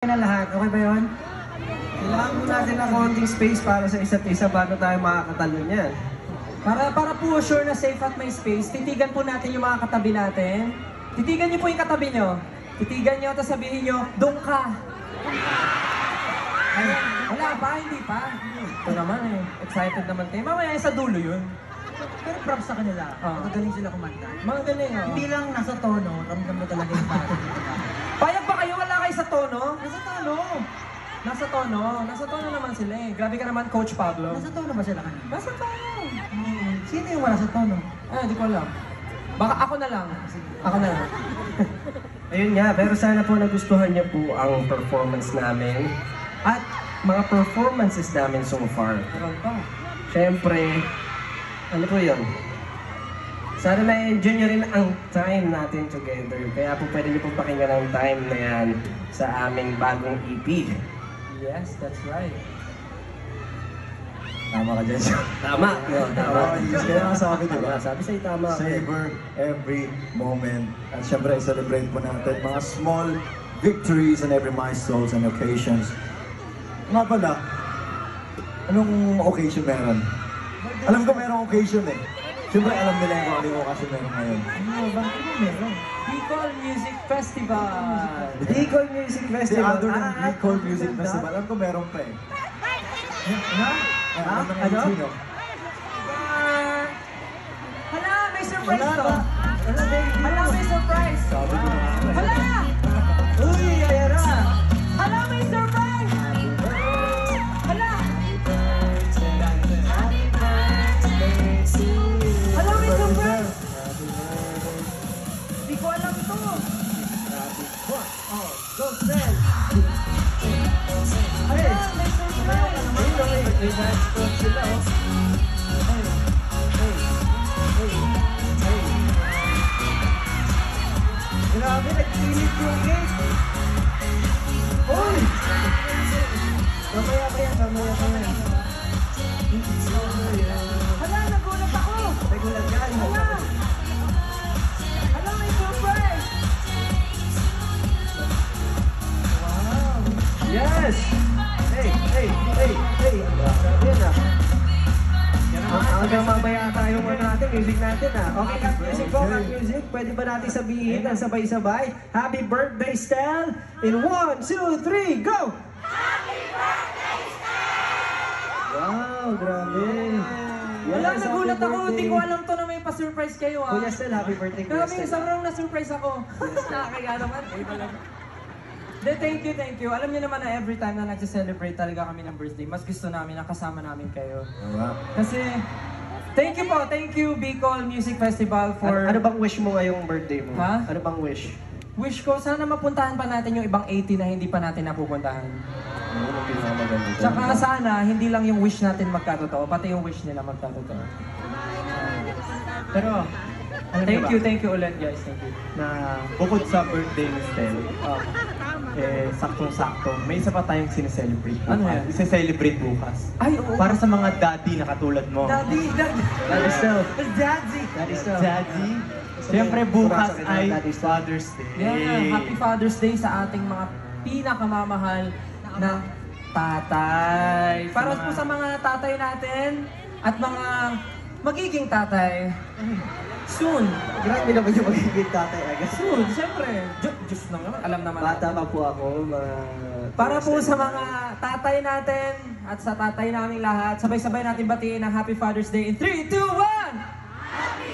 na lahat. Okay ba yun? Kailangan po natin ng konting space para sa isa't isa bago tayo makakatalo niyan. Para po sure na safe at may space, titigan po natin yung mga katabi natin. Titigan niyo po yung katabi niyo. Titigan niyo at sabihin niyo, doon ka. Ay, wala pa, hindi pa. Ito naman eh, excited naman tayo. Mamaya sa dulo yun. Pero props sa kanila. Magagaling sila kumanta. Mga galing oh. Hindi lang nasa tono, ramdam mo talaga yung parang. Payag ba kayo? Wala kayo sa tono? Nasa tono! Nasa tono. Nasa tono naman sila eh. Grabe ka naman, Coach Pablo. Nasa tono ba sila kanina? Nasa tono. Sino yung wala sa tono? Di ko alam. Baka ako na lang. Ako na lang. Ayun nga, pero sana po nagustuhan niyo po ang performance namin at mga performances namin so far. Meron pa. Siyempre, ano po yun? Sana na-enjoy nyo rin ang time natin together. Kaya po pwede nyo po pakinggan ang time na yan sa aming bagong EP. Yes, that's right. Tama ka dyan. Tama! Yun, tama. Kaya nga sabi, di ba? Sabi sa'yo tama. Savor every moment. At syempre, celebrate po natin mga small victories and every milestones and occasions. Nga pala, anong occasion meron? Alam ko merong occasion eh. Siyempre, alam nila yung kung anong occasion meron ngayon. Bakit mo meron? Bicol Music Festival! Bicol Music The Festival. other than Bicol Music Festival, alam ko meron pa eh. Ano? Sino? Hala, may surprise Wala to! ba? Hala, may surprise! Sabi ko na. Hala! Uy, ayan na! Hala, may surprise! Hala! Hala, may surprise! Di ko alam to! Go, Sel! Hala, may surprise! May dance club sila, oh. Grabe, nagpilit yung gate! Uy! Mamaya pa yan. Hala, nagulat ako! Nagulat ka, ano? Hala! Hala, may surprise! Yes! Hey! Yan ah. Hanggang mamaya tayong natin, music natin ah. Okay, cut music po, cut music. Pwede ba natin sabihin ang sabay-sabay? Happy birthday, Stel! In 1, 2, 3, go! Wow, grabe. Wala, Yes, nagulat happy ako. birthday. Hindi ko alam to na may pa-surprise kayo ah. Kuya Stel, happy birthday, Kuya Grabe, Stel. sobrang na-surprise ako. Nakakaya naman. De, thank you. Alam niyo naman na every time na nagse-celebrate talaga kami ng birthday, mas gusto namin na kasama namin kayo. Tama. Kasi, thank you Bicol Music Festival for... Ano bang wish mo ngayong birthday mo? Ha? Ano bang wish? Wish ko, sana mapuntahan pa natin yung ibang 80 na hindi pa natin napupuntahan. Ano bang pinakamaganda? Tsaka sana, hindi lang yung wish natin magkatotoo, pati yung wish nila magkatotoo. Pero, alam niyo ba, Thank you ulit guys, thank you. na bukod sa birthday ni Stel, saktong-sakto, may isa pa tayong sineselebrate bukas. Ano yan? Ise-celebrate bukas. Ay, oo. Para sa mga daddy na katulad mo. Daddy. Daddy Stel. Daddy. Daddy Stel. Daddy. Siyempre bukas Purasa ka na, ay Daddy Stel. Father's Day. Yeah, Happy Father's Day sa ating mga pinakamamahal na tatay. Para po sa mga tatay natin at mga magiging tatay. Soon. Grabe naman yung magiging tatay agad. Soon, siyempre. Diyos naman, alam naman Bata natin. pa po ako, mga... Para po sa mga tatay natin at sa tatay naming lahat, sabay-sabay natin batiin ang Happy Father's Day in 3, 2, 1!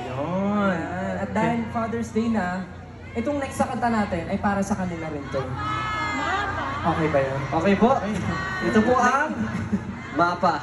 Yun. At dahil Father's Day na, itong next sa kanta natin ay para sa kanila rin to. Okay ba yun? Okay po. Ito po ang mapa.